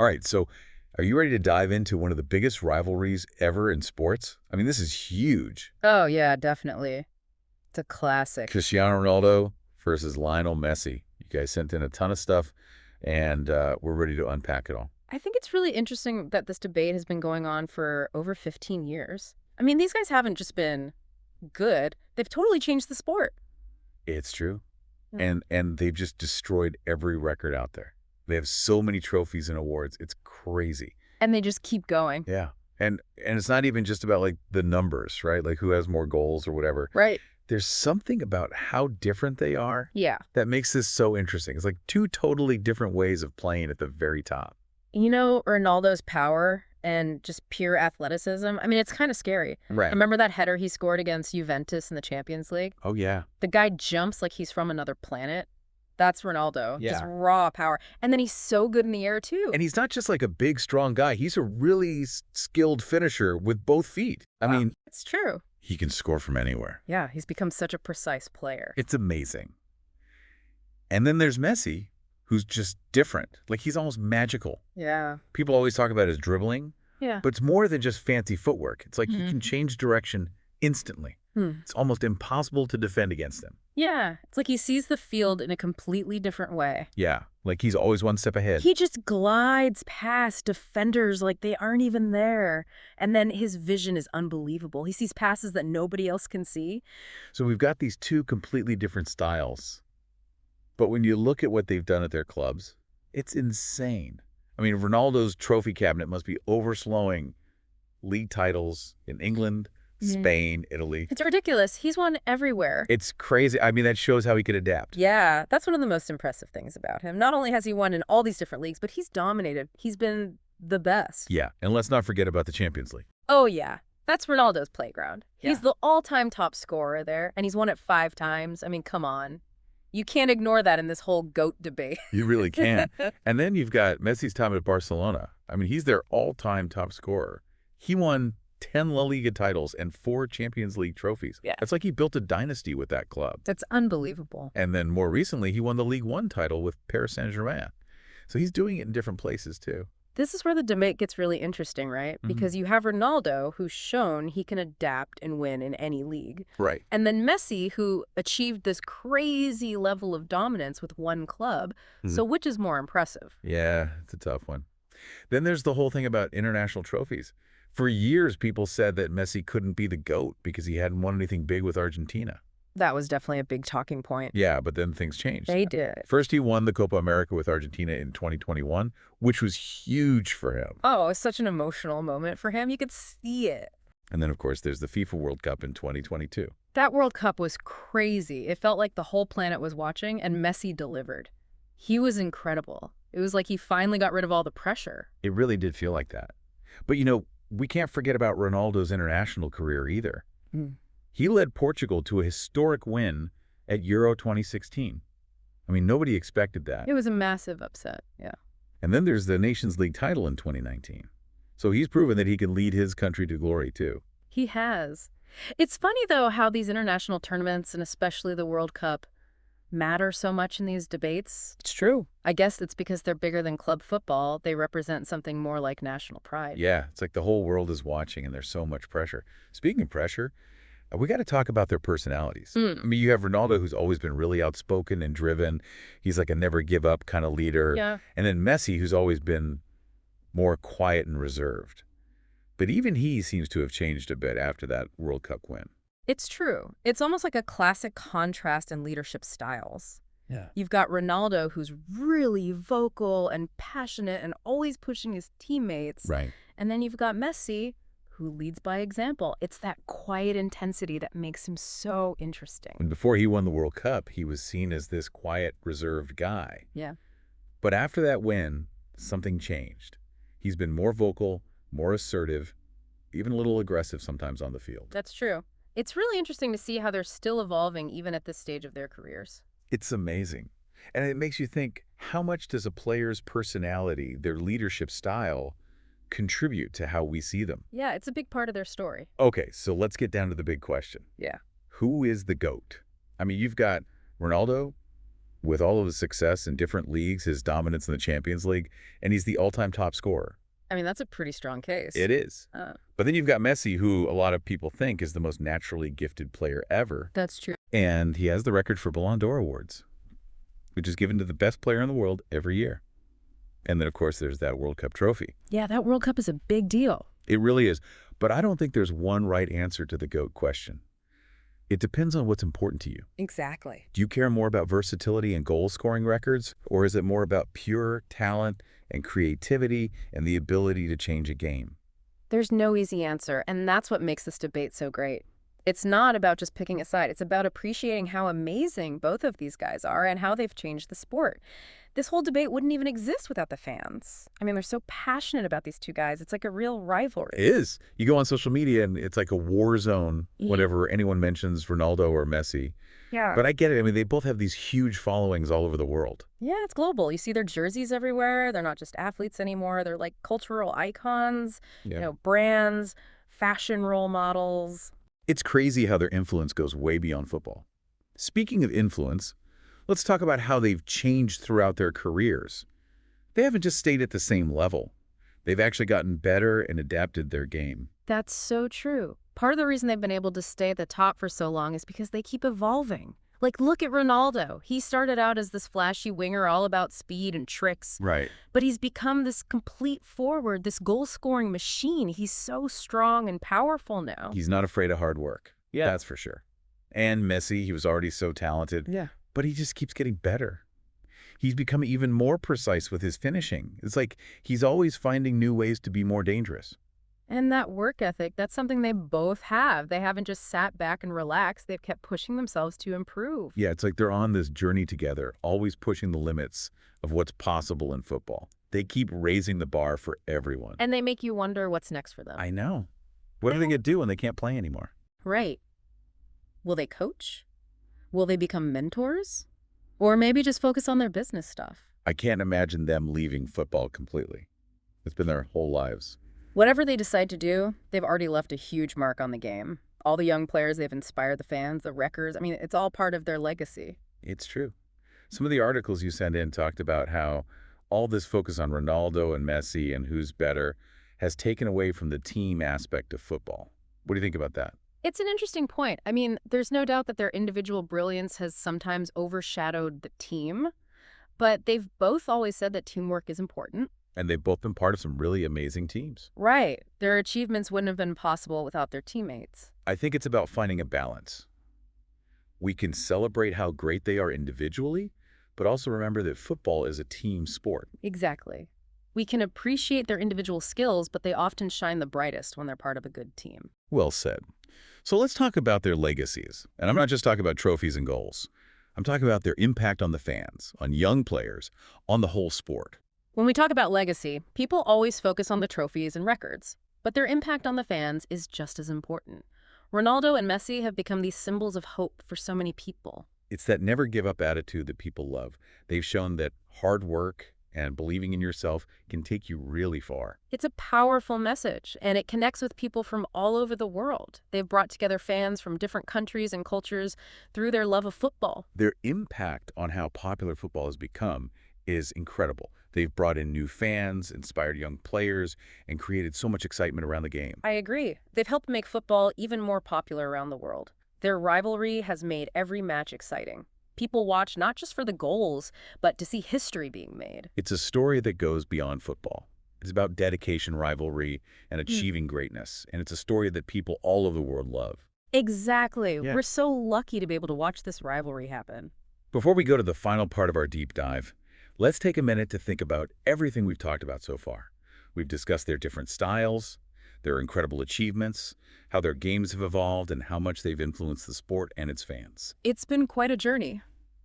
All right, so are you ready to dive into one of the biggest rivalries ever in sports? I mean, this is huge. Oh, yeah, definitely. It's a classic. Cristiano Ronaldo versus Lionel Messi. You guys sent in a ton of stuff, and we're ready to unpack it all. I think it's really interesting that this debate has been going on for over 15 years. I mean, these guys haven't just been good, they've totally changed the sport. It's true. Yeah. And they've just destroyed every record out there. They have so many trophies and awards. It's crazy. And they just keep going. Yeah. And it's not even just about like the numbers, right? Like who has more goals or whatever. Right. There's something about how different they are Yeah. that makes this so interesting. It's like two totally different ways of playing at the very top. You know, Ronaldo's power and just pure athleticism, I mean, it's kind of scary. Right. Remember that header he scored against Juventus in the Champions League? Oh, yeah. The guy jumps like he's from another planet. That's Ronaldo. Just Yeah. raw power. And then he's so good in the air, too. And he's not just like a big, strong guy. He's a really skilled finisher with both feet. I mean, It's true. he can score from anywhere. Yeah, he's become such a precise player. It's amazing. And then there's Messi, who's just different. Like he's almost magical. Yeah. People always talk about his dribbling, Yeah. but it's more than just fancy footwork. It's like he Mhm. can change direction instantly. It's almost impossible to defend against him. Yeah. It's like he sees the field in a completely different way. Yeah, like he's always one step ahead. He just glides past defenders like they aren't even there. And then his vision is unbelievable. He sees passes that nobody else can see. So we've got these two completely different styles. But when you look at what they've done at their clubs, it's insane. I mean, Ronaldo's trophy cabinet must be overflowing league titles in England, Spain, Italy. It's ridiculous. He's won everywhere. It's crazy. I mean, that shows how he could adapt. Yeah, that's one of the most impressive things about him. Not only has he won in all these different leagues, but he's dominated. He's been the best. Yeah, and let's not forget about the Champions League. Oh, yeah. That's Ronaldo's playground. He's Yeah. the all-time top scorer there, and he's won it 5 times. I mean, come on. You can't ignore that in this whole GOAT debate. You really can. And then you've got Messi's time at Barcelona. I mean, he's their all-time top scorer. He won 10 La Liga titles and 4 Champions League trophies. Yeah. It's like he built a dynasty with that club. That's unbelievable. And then more recently, he won the Ligue 1 title with Paris Saint-Germain. So he's doing it in different places too. This is where the debate gets really interesting, right? Because you have Ronaldo, who's shown he can adapt and win in any league. Right. And then Messi, who achieved this crazy level of dominance with one club. So which is more impressive? Yeah, it's a tough one. Then there's the whole thing about international trophies. For years, people said that Messi couldn't be the GOAT because he hadn't won anything big with Argentina. That was definitely a big talking point. Yeah, but then things changed. They did. First, he won the Copa America with Argentina in 2021, which was huge for him. Oh, it's such an emotional moment for him. You could see it. And then, of course, there's the FIFA World Cup in 2022. That World Cup was crazy. It felt like the whole planet was watching, and Messi delivered. He was incredible. It was like he finally got rid of all the pressure. It really did feel like that. But, you know, we can't forget about Ronaldo's international career either. He led Portugal to a historic win at Euro 2016. I mean, nobody expected that. It was a massive upset, yeah. And then there's the Nations League title in 2019. So he's proven that he can lead his country to glory, too. He has. It's funny, though, how these international tournaments, and especially the World Cup, matter so much in these debates. It's true. I guess it's because they're bigger than club football. They represent something more like national pride. Yeah, it's like the whole world is watching and there's so much pressure. Speaking of pressure, we got to talk about their personalities. I mean, you have Ronaldo, who's always been really outspoken and driven. He's like a never give up kind of leader. Yeah. And then Messi, who's always been more quiet and reserved. But even he seems to have changed a bit after that World Cup win. It's true. It's almost like a classic contrast in leadership styles. Yeah. You've got Ronaldo, who's really vocal and passionate and always pushing his teammates. Right. And then you've got Messi, who leads by example. It's that quiet intensity that makes him so interesting. And before he won the World Cup, he was seen as this quiet, reserved guy. Yeah. But after that win, something changed. He's been more vocal, more assertive, even a little aggressive sometimes on the field. That's true. It's really interesting to see how they're still evolving even at this stage of their careers. It's amazing. And it makes you think, how much does a player's personality, their leadership style, contribute to how we see them? Yeah, it's a big part of their story. Okay, so let's get down to the big question. Yeah. Who is the GOAT? I mean, you've got Ronaldo, with all of his success in different leagues, his dominance in the Champions League, and he's the all-time top scorer. I mean, that's a pretty strong case. It is. Uh, But then you've got Messi, who a lot of people think is the most naturally gifted player ever, that's true. and he has the record for Ballon d'Or awards, which is given to the best player in the world every year. And then, of course, there's that World Cup trophy. Yeah, that World Cup is a big deal. It really is. But I don't think there's one right answer to the GOAT question. It depends on what's important to you. Exactly. Do you care more about versatility and goal-scoring records, or is it more about pure talent and creativity and the ability to change a game? There's no easy answer, and that's what makes this debate so great. It's not about just picking a side. It's about appreciating how amazing both of these guys are and how they've changed the sport. This whole debate wouldn't even exist without the fans. I mean, they're so passionate about these two guys. It's like a real rivalry. It is. You go on social media and it's like a war zone whenever anyone mentions Ronaldo or Messi. Yeah. But I get it. I mean, they both have these huge followings all over the world. Yeah, it's global. You see their jerseys everywhere. They're not just athletes anymore. They're like cultural icons, brands, fashion role models. It's crazy how their influence goes way beyond football. Speaking of influence, let's talk about how they've changed throughout their careers. They haven't just stayed at the same level. They've actually gotten better and adapted their game. That's so true. Part of the reason they've been able to stay at the top for so long is because they keep evolving. Like, look at Ronaldo. He started out as this flashy winger all about speed and tricks. Right. But he's become this complete forward, this goal-scoring machine. He's so strong and powerful now. He's not afraid of hard work. Yeah. That's for sure. And Messi, he was already so talented. Yeah. But he just keeps getting better. He's become even more precise with his finishing. It's like he's always finding new ways to be more dangerous. And that work ethic, that's something they both have. They haven't just sat back and relaxed. They've kept pushing themselves to improve. Yeah, it's like they're on this journey together, always pushing the limits of what's possible in football. They keep raising the bar for everyone. And they make you wonder what's next for them. I know. What are they going to do when they can't play anymore? Right. Will they coach? Will they become mentors? Or maybe just focus on their business stuff? I can't imagine them leaving football completely. It's been their whole lives. Whatever they decide to do, they've already left a huge mark on the game. All the young players, they've inspired the fans, the records. I mean, it's all part of their legacy. It's true. Some of the articles you sent in talked about how all this focus on Ronaldo and Messi and who's better has taken away from the team aspect of football. What do you think about that? It's an interesting point. I mean, there's no doubt that their individual brilliance has sometimes overshadowed the team, but they've both always said that teamwork is important. And they've both been part of some really amazing teams. Right. Their achievements wouldn't have been possible without their teammates. I think it's about finding a balance. We can celebrate how great they are individually, but also remember that football is a team sport. Exactly. We can appreciate their individual skills, but they often shine the brightest when they're part of a good team. Well said. So let's talk about their legacies. And I'm not just talking about trophies and goals. I'm talking about their impact on the fans, on young players, on the whole sport. When we talk about legacy, people always focus on the trophies and records, but their impact on the fans is just as important. Ronaldo and Messi have become these symbols of hope for so many people. It's that never give up attitude that people love. They've shown that hard work and believing in yourself can take you really far. It's a powerful message, and it connects with people from all over the world. They've brought together fans from different countries and cultures through their love of football. Their impact on how popular football has become is incredible. They've brought in new fans, inspired young players, and created so much excitement around the game. I agree. They've helped make football even more popular around the world. Their rivalry has made every match exciting. People watch not just for the goals, but to see history being made. It's a story that goes beyond football. It's about dedication, rivalry, and achieving greatness. And it's a story that people all over the world love. Exactly. Yeah. We're so lucky to be able to watch this rivalry happen. Before we go to the final part of our deep dive, let's take a minute to think about everything we've talked about so far. We've discussed their different styles, their incredible achievements, how their games have evolved, and how much they've influenced the sport and its fans. It's been quite a journey,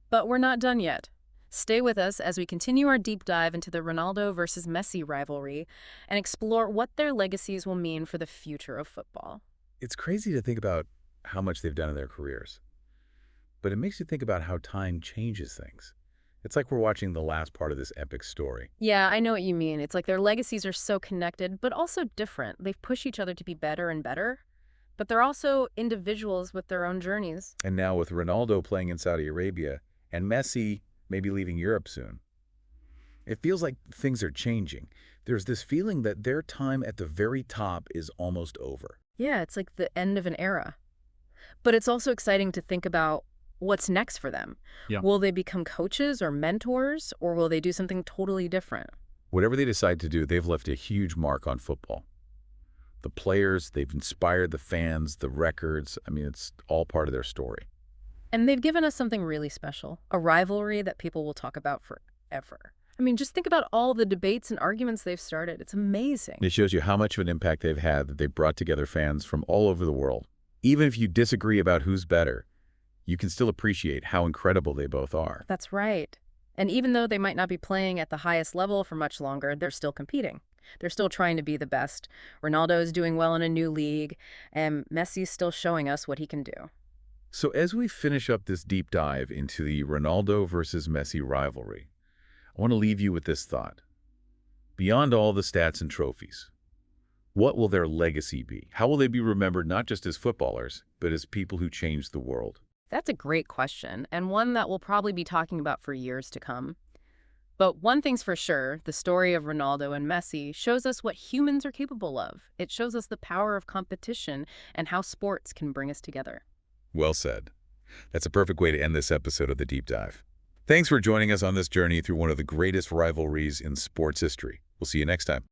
but we're not done yet. Stay with us as we continue our deep dive into the Ronaldo versus Messi rivalry and explore what their legacies will mean for the future of football. It's crazy to think about how much they've done in their careers, but it makes you think about how time changes things. It's like we're watching the last part of this epic story. Yeah, I know what you mean. It's like their legacies are so connected, but also different. They've pushed each other to be better and better, but they're also individuals with their own journeys. And now with Ronaldo playing in Saudi Arabia and Messi maybe leaving Europe soon. It feels like things are changing. There's this feeling that their time at the very top is almost over. Yeah, it's like the end of an era. But it's also exciting to think about what's next for them. Yeah. Will they become coaches or mentors, or will they do something totally different? Whatever they decide to do, they've left a huge mark on football. The players, they've inspired the fans, the records. I mean, it's all part of their story. And they've given us something really special, a rivalry that people will talk about forever. I mean, just think about all the debates and arguments they've started. It's amazing. It shows you how much of an impact they've had, that they've brought together fans from all over the world. Even if you disagree about who's better, you can still appreciate how incredible they both are. That's right. And even though they might not be playing at the highest level for much longer, they're still competing. They're still trying to be the best. Ronaldo is doing well in a new league, and Messi's still showing us what he can do. So as we finish up this deep dive into the Ronaldo versus Messi rivalry, I want to leave you with this thought. Beyond all the stats and trophies, what will their legacy be? How will they be remembered not just as footballers, but as people who changed the world? That's a great question, and one that we'll probably be talking about for years to come. But one thing's for sure, the story of Ronaldo and Messi shows us what humans are capable of. It shows us the power of competition and how sports can bring us together. Well said. That's a perfect way to end this episode of The Deep Dive. Thanks for joining us on this journey through one of the greatest rivalries in sports history. We'll see you next time.